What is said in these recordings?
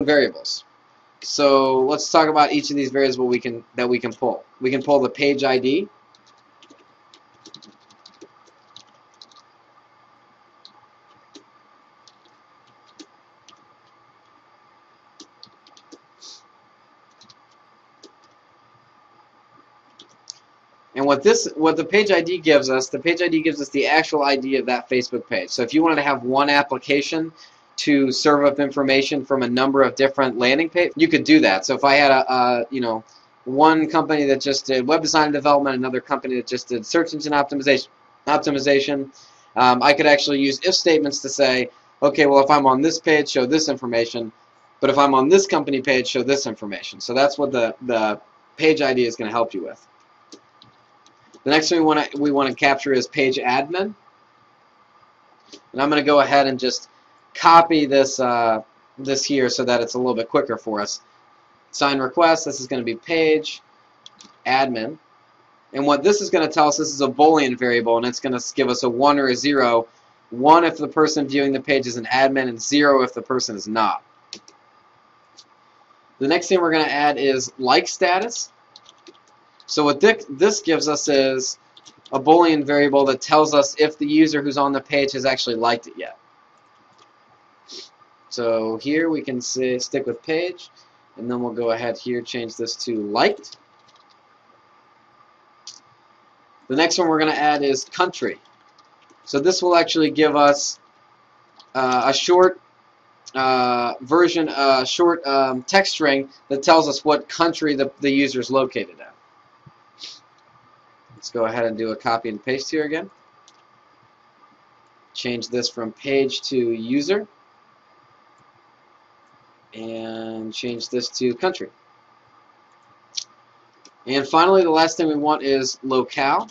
variables. So let's talk about each of these variables that we can pull. We can pull the page ID. And what the page ID gives us, the page ID gives us the actual ID of that Facebook page. So if you wanted to have one application to serve up information from a number of different landing pages, you could do that. So if I had one company that just did web design and development, another company that just did search engine optimization, I could actually use if statements to say, okay, well, if I'm on this page, show this information, but if I'm on this company page, show this information. So that's what the page ID is going to help you with. The next thing we want to capture is page admin, and I'm going to go ahead and just copy this this here so that it's a little bit quicker for us. Sign request. This is going to be page admin, and what this is going to tell us, this is a Boolean variable, and it's going to give us a 1 or a 0. 1 if the person viewing the page is an admin, and 0 if the person is not. The next thing we're going to add is like status. So what this gives us is a Boolean variable that tells us if the user who's on the page has actually liked it yet. So here we can say stick with page, and then we'll go ahead here, change this to liked. The next one we're going to add is country. So this will actually give us a short version, short text string that tells us what country the user is located at. Let's go ahead and do a copy and paste here again. Change this from page to user. And change this to country. And finally, the last thing we want is locale.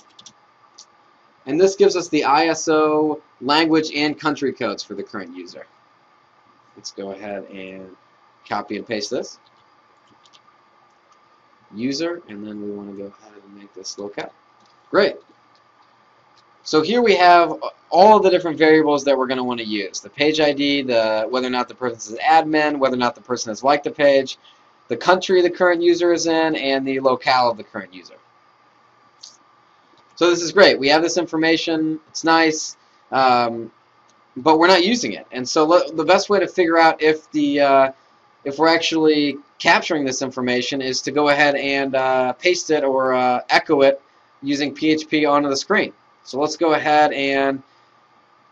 And this gives us the ISO language and country codes for the current user. Let's go ahead and copy and paste this. User, and then we want to go ahead and make this locale. Great. So here we have all of the different variables that we're going to want to use. The page ID, whether or not the person is admin, whether or not the person has liked the page, the country the current user is in, and the locale of the current user. So this is great. We have this information. It's nice, but we're not using it. And so the best way to figure out if we're actually capturing this information is to go ahead and paste it or echo it using PHP onto the screen. So let's go ahead and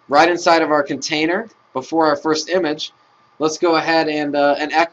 right inside of our container before our first image, let's go ahead and echo